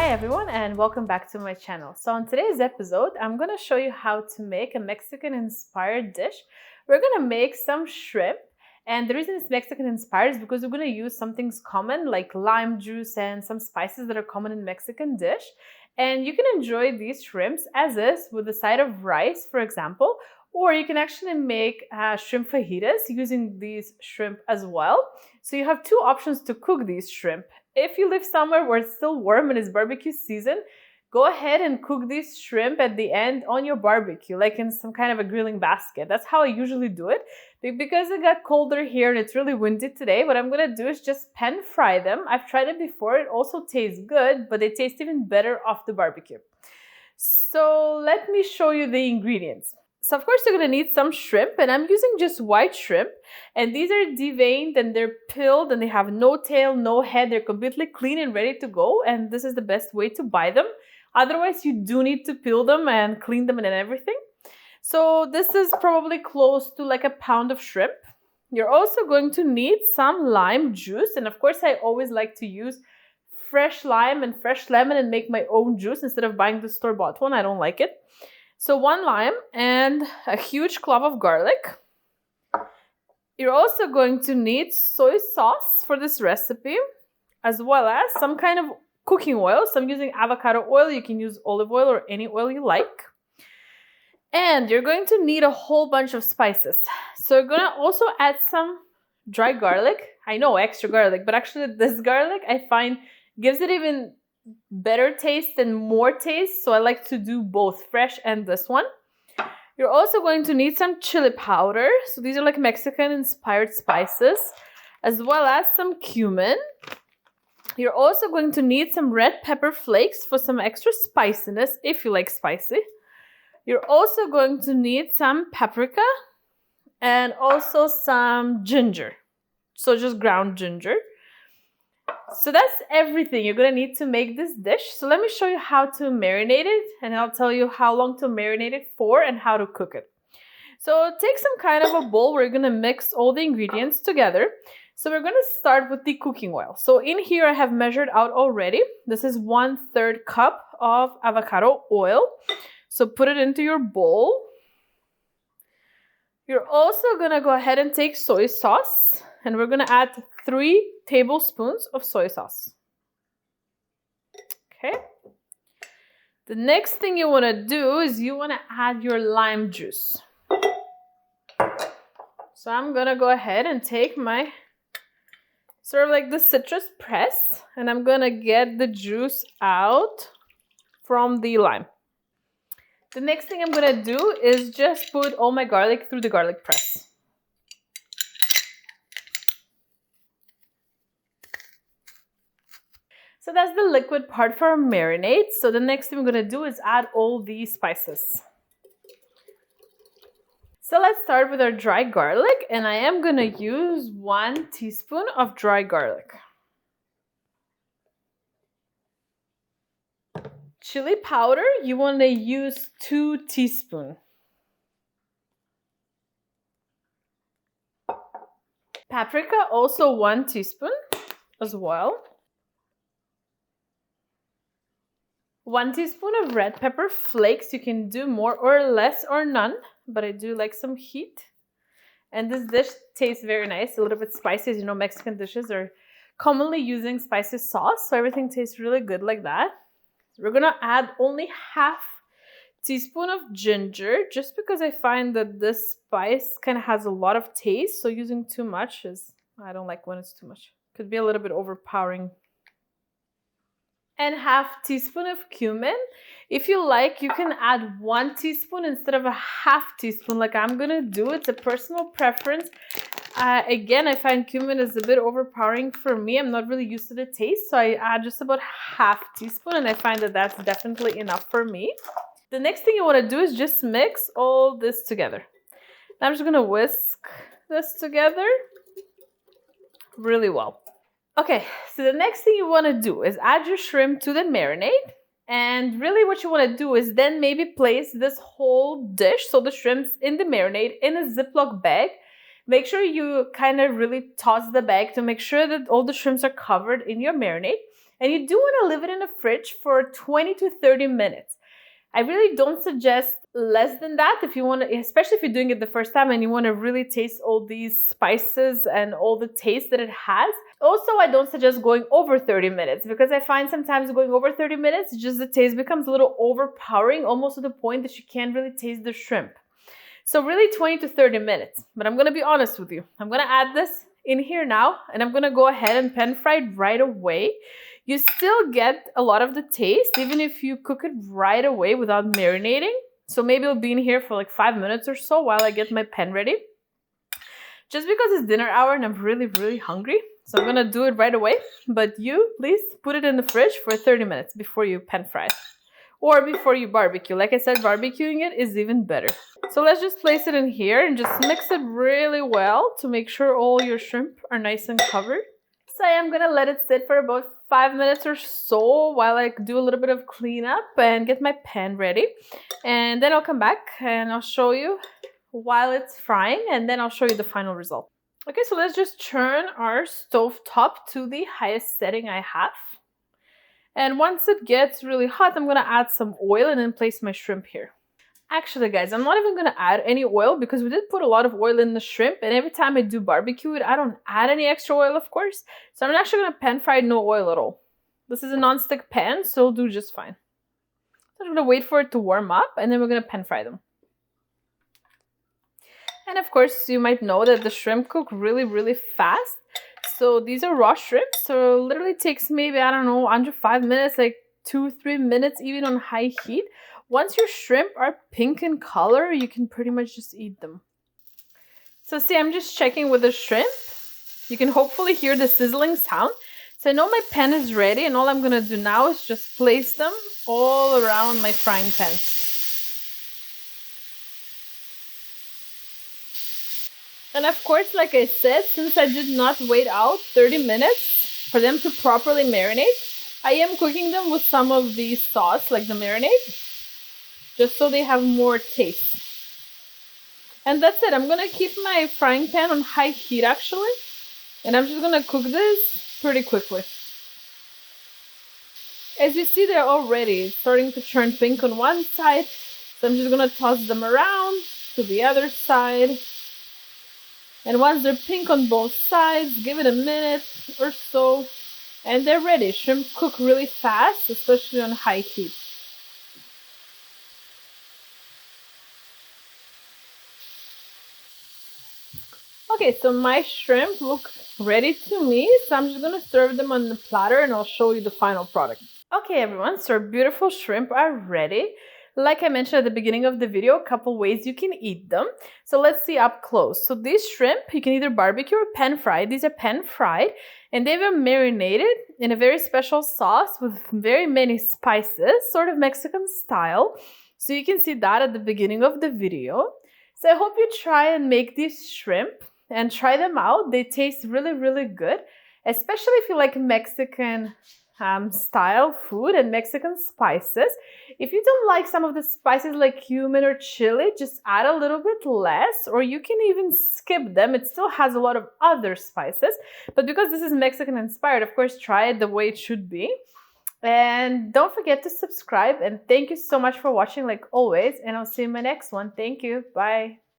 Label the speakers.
Speaker 1: Hi everyone and welcome back to my channel. So on today's episode, I'm going to show you how to make a Mexican inspired dish. We're going to make some shrimp, and the reason it's Mexican inspired is because we're going to use some things common like lime juice and some spices that are common in Mexican dish. And you can enjoy these shrimps as is with a side of rice, for example, or you can actually make shrimp fajitas using these shrimp as well. So you have two options to cook these shrimp. If you live somewhere where it's still warm and it's barbecue season, go ahead and cook these shrimp at the end on your barbecue, like in some kind of a grilling basket. That's how I usually do it. Because it got colder here and it's really windy today, what I'm going to do is just pan fry them. I've tried it before. It also tastes good, but they taste even better off the barbecue. So let me show you the ingredients. So of course you're going to need some shrimp, and I'm using just white shrimp, and these are deveined and they're peeled and they have no tail, no head. They're completely clean and ready to go, and this is the best way to buy them. Otherwise you do need to peel them and clean them and everything. So this is probably close to like a pound of shrimp. You're also going to need some lime juice, and of course I always like to use fresh lime and fresh lemon and make my own juice instead of buying the store-bought one. I don't like it. So one lime and a huge clove of garlic. You're also going to need soy sauce for this recipe, as well as some kind of cooking oil. So I'm using avocado oil. You can use olive oil or any oil you like. And you're going to need a whole bunch of spices. So you're going to also add some dry garlic. I know, extra garlic, but actually this garlic I find gives it even better taste and more taste, so I like to do both fresh and this one. You're also going to need some chili powder. So these are like Mexican inspired spices, as well as some cumin. You're also going to need some red pepper flakes for some extra spiciness if you like spicy. You're also going to need some paprika and also some ginger, so just ground ginger. So that's everything you're going to need to make this dish. So let me show you how to marinate it, and I'll tell you how long to marinate it for and how to cook it. So take some kind of a bowl where you're going to mix all the ingredients together. So we're going to start with the cooking oil. So in here I have measured out already. This is 1/3 cup of avocado oil. So put it into your bowl. You're also going to go ahead and take soy sauce, and we're going to add 3 tablespoons of soy sauce. Okay. The next thing you want to do is you want to add your lime juice. So I'm going to go ahead and take my sort of like the citrus press, and I'm going to get the juice out from the lime. The next thing I'm going to do is just put all my garlic through the garlic press. So that's the liquid part for our marinade. So the next thing we're going to do is add all these spices. So let's start with our dry garlic, and I am going to use 1 teaspoon of dry garlic. Chili powder, you want to use 2 teaspoons. Paprika, also 1 teaspoon as well. 1 teaspoon of red pepper flakes. You can do more or less or none, but I do like some heat. And this dish tastes very nice, a little bit spicy. As you know, Mexican dishes are commonly using spicy sauce, so everything tastes really good like that. We're going to add only 1/2 teaspoon of ginger, just because I find that this spice kind of has a lot of taste. So using too much I don't like when it's too much. Could be a little bit overpowering. And 1/2 teaspoon of cumin. If you like, you can add 1 teaspoon instead of a 1/2 teaspoon like I'm going to do. It's a personal preference. Again, I find cumin is a bit overpowering for me. I'm not really used to the taste, so I add just about 1/2 teaspoon, and I find that that's definitely enough for me. The next thing you want to do is just mix all this together. Now I'm just going to whisk this together really well. Okay, so the next thing you want to do is add your shrimp to the marinade. And really what you want to do is then maybe place this whole dish, so the shrimps in the marinade, in a Ziploc bag. Make sure you kind of really toss the bag to make sure that all the shrimps are covered in your marinade. And you do want to leave it in the fridge for 20 to 30 minutes. I really don't suggest less than that if you want to, especially if you're doing it the first time and you want to really taste all these spices and all the taste that it has. Also, I don't suggest going over 30 minutes because I find sometimes going over 30 minutes, just the taste becomes a little overpowering, almost to the point that you can't really taste the shrimp. So really 20 to 30 minutes. But I'm going to be honest with you. I'm going to add this in here now and I'm going to go ahead and pan fry it right away. You still get a lot of the taste even if you cook it right away without marinating. So maybe it'll be in here for like 5 minutes or so while I get my pan ready. Just because it's dinner hour and I'm really hungry. So I'm going to do it right away. But you, please put it in the fridge for 30 minutes before you pan fry it. Or before you barbecue. Like I said, barbecuing it is even better. So let's just place it in here and just mix it really well to make sure all your shrimp are nice and covered. So I am gonna let it sit for about 5 minutes or so while I do a little bit of cleanup and get my pan ready. And then I'll come back and I'll show you while it's frying and then I'll show you the final result. Okay, so let's just turn our stove top to the highest setting I have. And once it gets really hot, I'm going to add some oil and then place my shrimp here. Actually, guys, I'm not even going to add any oil because we did put a lot of oil in the shrimp. And every time I do barbecue it, I don't add any extra oil, of course. So I'm actually going to pan fry no oil at all. This is a non-stick pan, so it'll do just fine. So I'm going to wait for it to warm up and then we're going to pan fry them. And of course, you might know that the shrimp cook really fast. So these are raw shrimp, so it literally takes maybe, I don't know, under 5 minutes, like 2-3 minutes, even on high heat. Once your shrimp are pink in color, you can pretty much just eat them. So see, I'm just checking with the shrimp. You can hopefully hear the sizzling sound. So I know my pan is ready, and all I'm going to do now is just place them all around my frying pan. And of course, like I said, since I did not wait out 30 minutes for them to properly marinate, I am cooking them with some of the sauce, like the marinade, just so they have more taste. And that's it. I'm going to keep my frying pan on high heat, actually. And I'm just going to cook this pretty quickly. As you see, they're already starting to turn pink on one side. So I'm just going to toss them around to the other side. And once they're pink on both sides, give it a minute or so, and they're ready. Shrimp cook really fast, especially on high heat. Okay, so my shrimp look ready to me, so I'm just going to serve them on the platter and I'll show you the final product. Okay, everyone, so our beautiful shrimp are ready. Like I mentioned at the beginning of the video, a couple ways you can eat them. So let's see up close. So these shrimp, you can either barbecue or pan fry. These are pan fried and they were marinated in a very special sauce with very many spices, sort of Mexican style. So you can see that at the beginning of the video. So I hope you try and make these shrimp and try them out. They taste really good, especially if you like Mexican style food and Mexican spices. If you don't like some of the spices like cumin or chili, just add a little bit less, or you can even skip them. It still has a lot of other spices, but because this is Mexican inspired, of course, try it the way it should be. And don't forget to subscribe, and thank you so much for watching like always, and I'll see you in my next one. Thank you. Bye.